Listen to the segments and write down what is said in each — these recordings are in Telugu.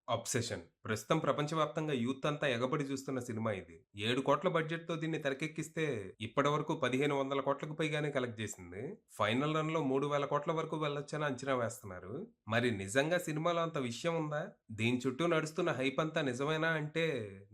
'అబ్సెషన్' ప్రస్తుతం ప్రపంచవ్యాప్తంగా యూత్ అంతా ఎగబడి చూస్తున్న సినిమా ఇది. 7,00,00,000 బడ్జెట్‌తో దీన్ని తెరకెక్కిస్తే ఇప్పటివరకు 1,500,00,000కు పైగానే కలెక్ట్ చేసింది. ఫైనల్ రన్‌లో 3,000,00,000 వరకు వెళ్ళొచ్చని అంచనా వేస్తున్నారు. మరి నిజంగా సినిమాలో అంత విషయం ఉందా? దీని చుట్టూ నడుస్తున్న హైప్ అంతా నిజమేనా అంటే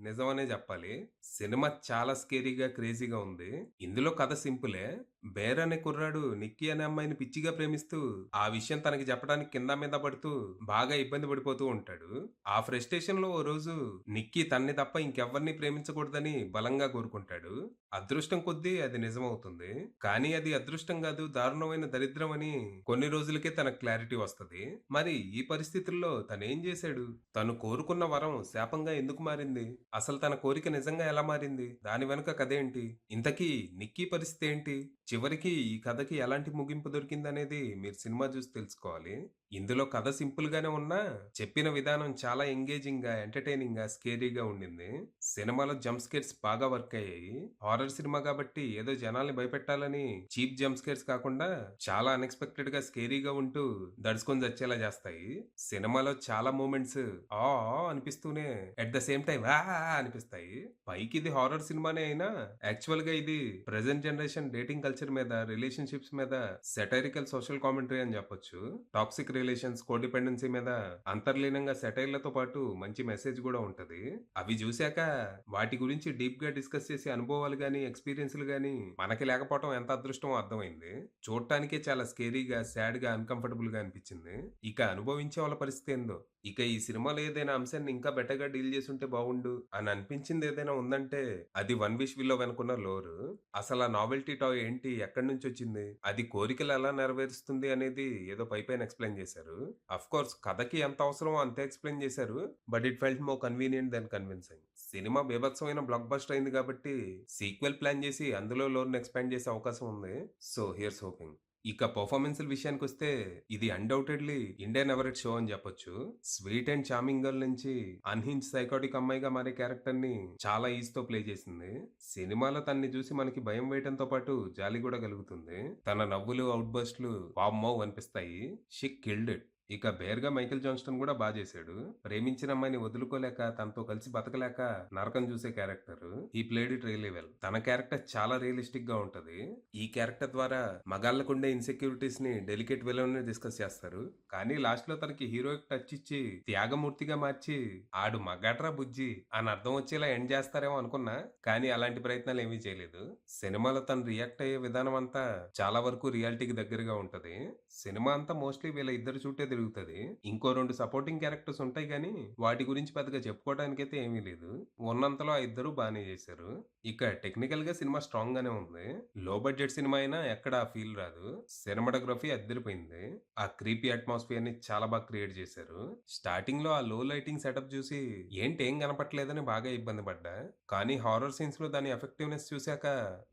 నిజమనే చెప్పాలి. సినిమా చాలా స్కేరీగా, క్రేజీగా ఉంది. ఇందులో కథ సింపులే. బేర్ అనే కుర్రాడు నిక్కీ అనే అమ్మాయిని పిచ్చిగా ప్రేమిస్తూ, ఆ విషయం తనకి చెప్పడానికి కింద మీద పడుతూ బాగా ఇబ్బంది పడిపోతూ ఉంటాడు. ఆ ఫ్రస్ట్రేషన్‌లో ఓ రోజు నిక్కీ తన్ని తప్ప ఇంకెవ్వరిని ప్రేమించకూడదని బలంగా కోరుకుంటాడు. అదృష్టం కొద్దీ అది నిజమవుతుంది. కానీ అది అదృష్టం గాదు, దారుణమైన దరిద్రం అని కొన్ని రోజులకే తనకు క్లారిటీ వస్తది. మరి ఈ పరిస్థితుల్లో తనేం జేశాడు? తను కోరుకున్న వరం శాపంగా ఎందుకు మారింది? అసలు తన కోరిక నిజంగా ఎలా మారింది? దాని వెనుక కథేంటి? ఇంతకీ నిక్కీ పరిస్థితి ఏంటి? చివరికి ఈ కథకి ఎలాంటి ముగింపు దొరికిందనేది మీరు సినిమా చూసి తెలుసుకోవాలి. ఇందులో కథ సింపుల్ గానే ఉన్నా, చెప్పిన విధానం చాలా ఎంగేజింగ్‌గా, ఎంటర్‌టైనింగ్‌గా, స్కేరీగా ఉండింది. సినిమాలో జంప్ స్కేర్స్ బాగా వర్క్ అయ్యాయి. హారర్ సినిమా కాబట్టి ఏదో జనాల్ని భయపెట్టాలని చీప్ జంప్ స్కేర్స్ కాకుండా చాలా అన్‌ఎక్స్‌పెక్టెడ్‌గా స్కేరీగా ఉంటూ దడుచుకొని చచ్చేలా చేస్తాయి. సినిమాలో చాలా మూమెంట్స్ ఆ! ఆ! అనిపిస్తూనే అట్ ద సేమ్ టైమ్ ఆ! ఆ! అనిపిస్తాయి. పైకి ఇది హారర్ సినిమానే అయినా యాక్చువల్‌గా ఇది ప్రెజెంట్ జనరేషన్ డేటింగ్ కల్చర్ మీద, రిలేషన్‌షిప్స్ మీద సెటైరికల్ సోషల్ కామెంటరీ అని చెప్పొచ్చు. టాక్సిక్ రిలేషన్స్, కోడిపెండెన్సీ మీద అంతర్లీనంగా సెటైర్‌లతో పాటు మంచి మెసేజ్ గూడా ఉంటది. అవి జూసాక వాటి గురించి డీప్‌గా డిస్కస్ చేసే అనుభవాలు గాని, ఎక్స్‌పీరియన్స్‌లు గాని మనకి లేకపోవటం ఎంత అదృష్టమో అర్థమైంది. చూడటానికే చాలా స్కేరీగా, సాడ్‌గా, అన్‌కంఫర్టబుల్‌గా అనిపించింది. ఇక అనుభవించే వాళ్ళ పరిస్థితి ఏందో? ఇక ఈ సినిమాలో ఏదైనా అంశాన్ని ఇంకా బెటర్‌గా డీల్ చేసుంటే బావుండు అని అనిపించింది ఏదైనా ఉందంటే అది 'వన్ విష్ విల్లో' వెనుకున్న లోరు. అసల ఆ నావెల్టీ టాయ్ ఏంటి? ఎక్కడి నుంచొచ్చింది? అది కోరికలు ఎలా నెరవేరుస్తుంది అనేది ఏదో పైపైన ఎక్స్‌ప్లెయిన్ చేశారు. అఫ్‌కోర్స్ కథకి ఎంత అవసరమో అంతే ఎక్స్‌ప్లెయిన్ చేశారు. But it felt more convenient then convincing. Cinema బీభత్సమైన బ్లాక్ బస్టర్ అయింది కాబట్టి సీక్వెల్ ప్లాన్ చేసి అందులో లోర్‌ని ఎక్స్‌పాండ్ చేసే అవకాశం ఉంది. So, here's hoping. ఇక పెర్ఫార్మన్స్‌ల విషయానికొస్తే ఇది అన్‌డౌటెడ్‌లీ ఇండియన్ ఎవరెట్ షో అని చెప్పొచ్చు. స్వీట్ అండ్ చార్మింగ్ గర్ల్ నుంచి అన్‌హింజ్డ్ సైకోటిక్ అమ్మాయిగా మారే క్యారెక్టర్‌ని చాలా ఈజీ‌తో ప్లే చేసింది. సినిమాలో తనని చూసి మనకి భయం వేయటంతో పాటు జాలి కూడా కలుగుతుంది. తన నవ్వులు, ఔట్ బర్స్ట్‌లు వామ్మో అనిపిస్తాయి. She killed it. ఇక బేర్‌గా మైకేల్ జాన్‌స్టన్ కూడా చేశాడు. ప్రేమించిన అమ్మాయిని వదులుకోలేక, తనతో కలిసి బతకలేక నరకం చూసే character. He played it really well. తన క్యారెక్టర్ చాలా రియలిస్టిక్‌గా ఉంటది. ఈ క్యారెక్టర్ ద్వారా మగాళ్ళకుండే ఇన్‌సెక్యూరిటీస్‌ని డెలికేట్ వేలోనే డిస్కస్ చేస్తారు. కానీ లాస్ట్‌లో తనకి హీరోయిక్ టచ్ ఇచ్చి త్యాగమూర్తిగా మార్చి ఆడు మగాడ్రా బుజ్జి అని అర్థం వచ్చేలా ఎండ్ చేస్తారేమో అనుకున్నా. కానీ అలాంటి ప్రయత్నాలు ఏమీ చేయలేదు. సినిమాలో తను రియాక్ట్ అయ్యే విధానం అంతా చాలా వరకు రియాలిటీకి దగ్గరగా ఉంటది. సినిమా అంతా మోస్ట్‌లీ వీళ్ళ ఇద్దరి చుట్టే తిరుగుతది. ఇంకో 2 సపోర్టింగ్ క్యారెక్టర్స్ ఉంటాయి గానీ, వాటి గురించి పెద్దగా చెప్పుకోవడానికైతే ఏమీ లేదు. ఉన్నంతలో ఆ ఇద్దరు బానే చేశారు. ఇక టెక్నికల్‌గా సినిమా స్ట్రాంగ్ గానే ఉంది. లో బడ్జెట్ సినిమా అయినా ఎక్కడ ఆ ఫీల్ రాదు. సినిమాటోగ్రఫీ అద్దిరిపోయింది. ఆ క్రీపీ అట్మాస్ఫియర్‌ని చాలా బాగా క్రియేట్ చేశారు. స్టార్టింగ్‌లో ఆ లో లైటింగ్ సెటప్ చూసి ఏంటి ఏం కనపట్లేదని బాగా ఇబ్బంది పడ్డా. కానీ హారర్ సీన్స్‌లో దాని ఎఫెక్టివ్‌నెస్ చూసాక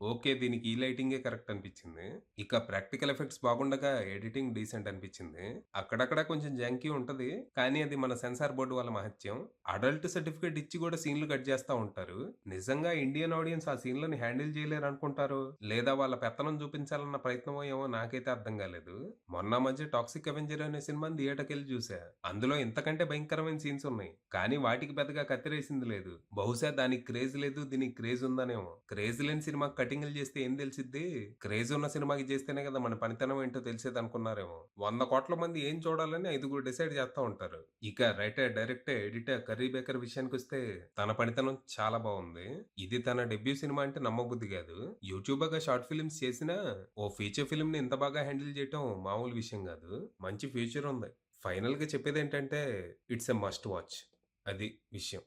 ఓకే. దీనికి ఈ లైటింగే కరెక్ట్ అనిపించింది. ఇక ప్రాక్టికల్ ఎఫెక్ట్స్ బాగుండగా ఎడిటింగ్ డీసెంట్ అనిపించింది. అక్కడక్కడ కొంచెం జంకీ ఉంటది. కానీ అది మన సెన్సార్ బోర్డ్ వల్ల మహత్యం. అడల్ట్ సర్టిఫికేట్ ఇచ్చి కూడా సీన్‌లు కట్ చేస్తా ఉంటారు. నిజంగా ఇండియన్ ఆడియన్స్ ఆ సీన్‌లని హ్యాండిల్ చేయలేరనుకుంటారో, లేదా వాళ్ళ పెత్తనం చూపించాలన్న ప్రయత్నమో ఏమో నాకైతే అర్థం కాలేదు. మొన్న మధ్య 'టాక్సిక్ అవెంజర్' అనే సినిమాని థియేటర్‌కెళ్ళి చూసా. అందులో ఇంతకంటే భయంకరమైన సీన్స్ ఉన్నాయి. కానీ వాటికి పెద్దగా కత్తిరేసింది లేదు. బహుశా దానికి క్రేజ్ లేదు. దీనికి క్రేజ్ ఉందనేమో. క్రేజ్ లేని సినిమాకి కటింగ్‌లు చేస్తే ఏం తెలిసిద్ది? క్రేజ్ ఉన్న సినిమాకి చేస్తేనే కదా మన పనితనం ఏంటో తెలిసేదనుకున్నారేమో. 100,00,00,000 మంది ఏం చూడాలని ఐదుగురు డిసైడ్ చేస్తా ఉంటారు. ఇక రైటర్, డైరెక్టర్, ఎడిటర్, కర్రీ బేకర్ విషయానికొస్తే తన పనితనం చాలా బావుంది. ఇది తన డెబ్యూ సినిమా అంటే నమ్మబుద్ధి కాదు. యూట్యూబర్‌గా షార్ట్ ఫిల్మ్స్ చేసినా ఓ ఫీచర్ ఫిల్మ్‌ని ఇంత బాగా హ్యాండిల్ చేయటం మామూలు విషయం కాదు. మంచి ఫ్యూచర్ ఉంది. ఫైనల్‌గా చెప్పేదేంటంటే ఇట్స్ ఎ మస్ట్ వాచ్. అది విషయం.